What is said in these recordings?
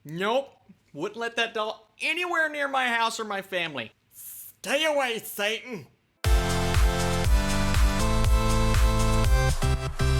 Nope. Wouldn't let that doll anywhere near my house or my family. Stay away, Satan!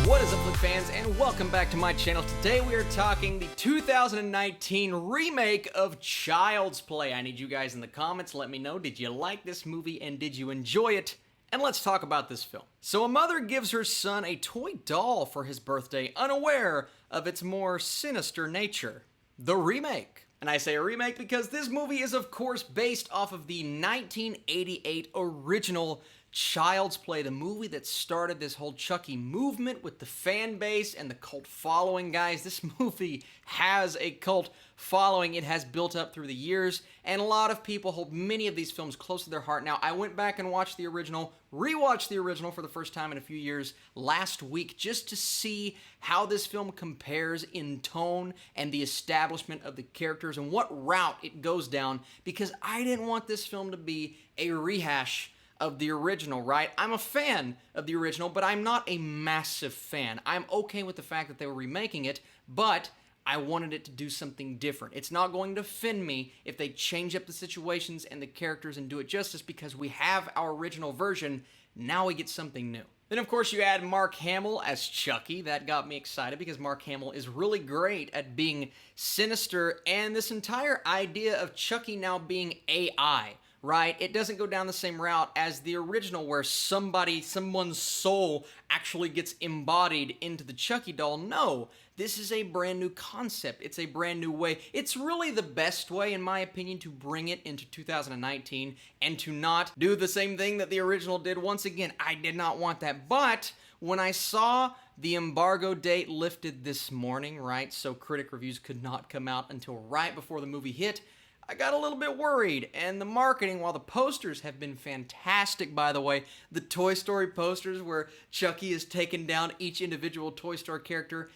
What is up, Flick fans, and welcome back to my channel. Today we are talking the 2019 remake of Child's Play. I need you guys in the comments, let me know, did you like this movie and did you enjoy it? And let's talk about this film. So a mother gives her son a toy doll for his birthday, unaware of its more sinister nature. The remake. And I say a remake because this movie is of course based off of the 1988 original Child's Play, the movie that started this whole Chucky movement with the fan base and the cult following, guys. This movie has a cult following. It has built up through the years, and a lot of people hold many of these films close to their heart. Now, I went back and watched the original, rewatched the original for the first time in a few years last week, just to see how this film compares in tone and the establishment of the characters and what route it goes down, because I didn't want this film to be a rehash of the original, right? I'm a fan of the original, but I'm not a massive fan. I'm okay with the fact that they were remaking it, but I wanted it to do something different. It's not going to offend me if they change up the situations and the characters and do it justice, because we have our original version. Now we get something new. Then, of course, you add Mark Hamill as Chucky. That got me excited because Mark Hamill is really great at being sinister, and this entire idea of Chucky now being AI, right? It doesn't go down the same route as the original where someone's soul actually gets embodied into the Chucky doll. No, this is a brand new concept. It's a brand new way. It's really the best way, in my opinion, to bring it into 2019 and to not do the same thing that the original did. Once again, I did not want that. But when I saw the embargo date lifted this morning, right, so critic reviews could not come out until right before the movie hit, I got a little bit worried, and the marketing, while the posters have been fantastic, by the way, the Toy Story posters where Chucky is taking down each individual Toy Story character,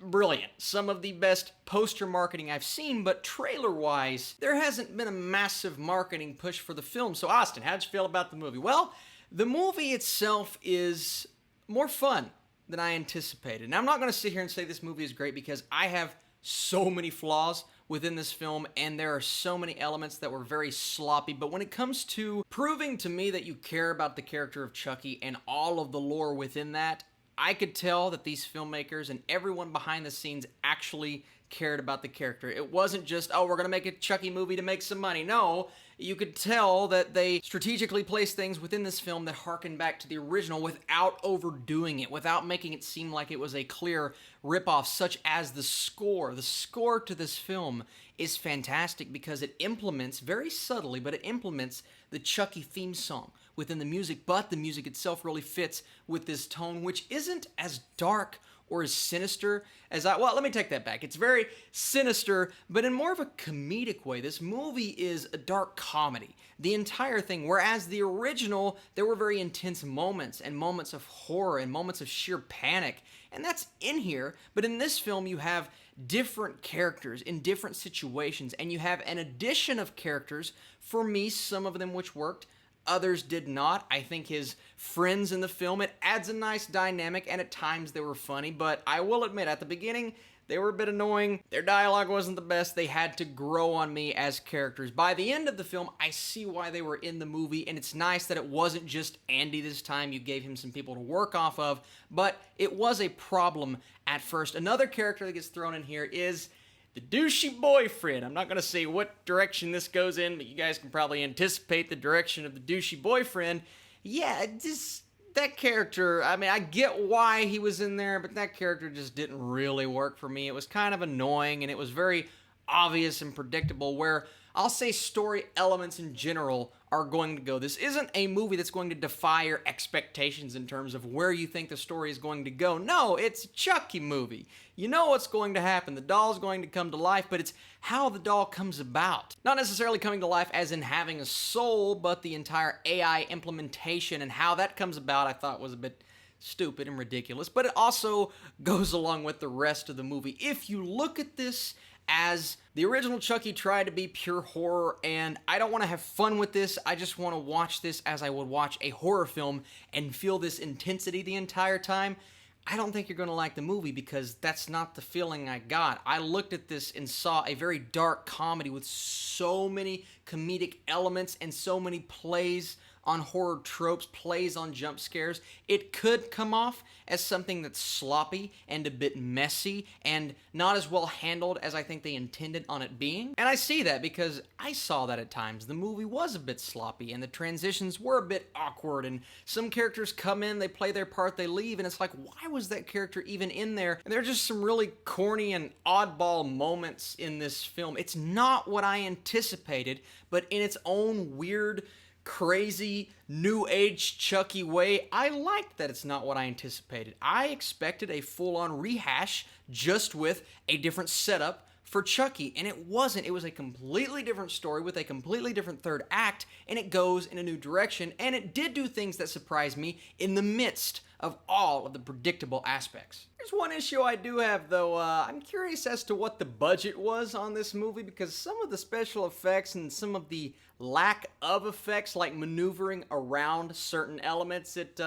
brilliant. Some of the best poster marketing I've seen, but trailer-wise, there hasn't been a massive marketing push for the film. So Austin, how'd you feel about the movie? Well, the movie itself is more fun than I anticipated. Now, I'm not going to sit here and say this movie is great because I have so many flaws within this film, and there are so many elements that were very sloppy. But when it comes to proving to me that you care about the character of Chucky and all of the lore within that, I could tell that these filmmakers and everyone behind the scenes actually cared about the character. It wasn't just, oh, we're going to make a Chucky movie to make some money. No, you could tell that they strategically placed things within this film that harken back to the original without overdoing it, without making it seem like it was a clear ripoff, such as the score. The score to this film is fantastic because it implements, very subtly, but it implements the Chucky theme song within the music, but the music itself really fits with this tone, which isn't as dark or as sinister as well, let me take that back. It's very sinister, but in more of a comedic way. This movie is a dark comedy, the entire thing, whereas the original, there were very intense moments and moments of horror and moments of sheer panic, and that's in here. But in this film, you have different characters in different situations, and you have an addition of characters, for me, some of them which worked, others did not. I think his friends in the film, it adds a nice dynamic, and at times they were funny, but I will admit, at the beginning, they were a bit annoying. Their dialogue wasn't the best. They had to grow on me as characters. By the end of the film, I see why they were in the movie, and it's nice that it wasn't just Andy this time. You gave him some people to work off of, but it was a problem at first. Another character that gets thrown in here is the douchey boyfriend. I'm not going to say what direction this goes in, but you guys can probably anticipate the direction of the douchey boyfriend. Yeah, that character, I mean, I get why he was in there, but that character just didn't really work for me. It was kind of annoying, and it was very obvious and predictable, where I'll say story elements in general are going to go. This isn't a movie that's going to defy your expectations in terms of where you think the story is going to go. No, it's a Chucky movie. You know what's going to happen. The doll's going to come to life, but it's how the doll comes about. Not necessarily coming to life as in having a soul, but the entire AI implementation and how that comes about I thought was a bit stupid and ridiculous, but it also goes along with the rest of the movie. If you look at this as the original Chucky tried to be pure horror, and I don't want to have fun with this, I just want to watch this as I would watch a horror film and feel this intensity the entire time, I don't think you're going to like the movie because that's not the feeling I got. I looked at this and saw a very dark comedy with so many comedic elements and so many plays on horror tropes, plays on jump scares. It could come off as something that's sloppy and a bit messy and not as well handled as I think they intended on it being. And I see that because I saw that at times. The movie was a bit sloppy and the transitions were a bit awkward, and some characters come in, they play their part, they leave, and it's like, why was that character even in there? And there are just some really corny and oddball moments in this film. It's not what I anticipated, but in its own weird, crazy, new age Chucky way, I liked that it's not what I anticipated. I expected a full-on rehash just with a different setup for Chucky, and it wasn't. It was a completely different story with a completely different third act, and it goes in a new direction, and it did do things that surprised me in the midst of all of the predictable aspects. There's one issue I do have, though. I'm curious as to what the budget was on this movie, because some of the special effects and some of the lack of effects, like maneuvering around certain elements, it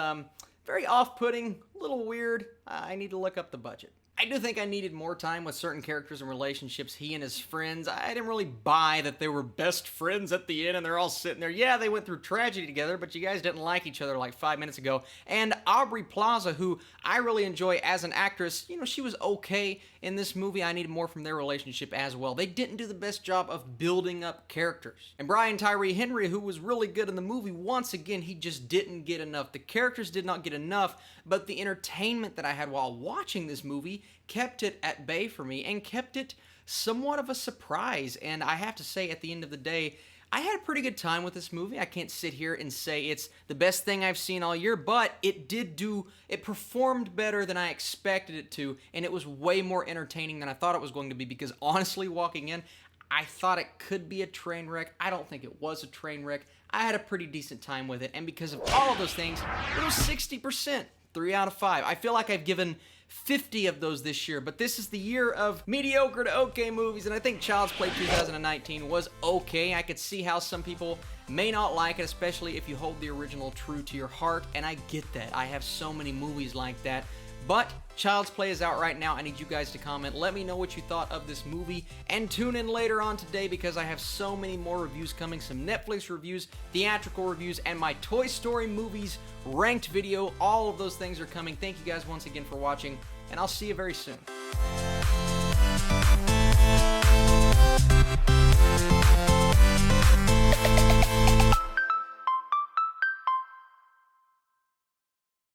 very off-putting, a little weird. I need to look up the budget. I do think I needed more time with certain characters and relationships, he and his friends. I didn't really buy that they were best friends at the end and they're all sitting there. Yeah, they went through tragedy together, but you guys didn't like each other like 5 minutes ago. And Aubrey Plaza, who I really enjoy as an actress, you know, she was okay in this movie. I needed more from their relationship as well. They didn't do the best job of building up characters. And Brian Tyree Henry, who was really good in the movie, once again, he just didn't get enough. The characters did not get enough, but the entertainment that I had while watching this movie kept it at bay for me and kept it somewhat of a surprise. And I have to say, at the end of the day, I had a pretty good time with this movie. I can't sit here and say it's the best thing I've seen all year, but it performed better than I expected it to, and it was way more entertaining than I thought it was going to be, because honestly, walking in, I thought it could be a train wreck. I don't think it was a train wreck. I had a pretty decent time with it, and because of all of those things, it was 60%, 3 out of 5. I feel like I've given 50 of those this year, but this is the year of mediocre to okay movies, and I think Child's Play 2019 was okay. I could see how some people may not like it, especially if you hold the original true to your heart, and I get that. I have so many movies like that, but Child's Play is out right now. I need you guys to comment. Let me know what you thought of this movie, and tune in later on today because I have so many more reviews coming. Some Netflix reviews, theatrical reviews, and my Toy Story movies ranked video. All of those things are coming. Thank you guys once again for watching, and I'll see you very soon.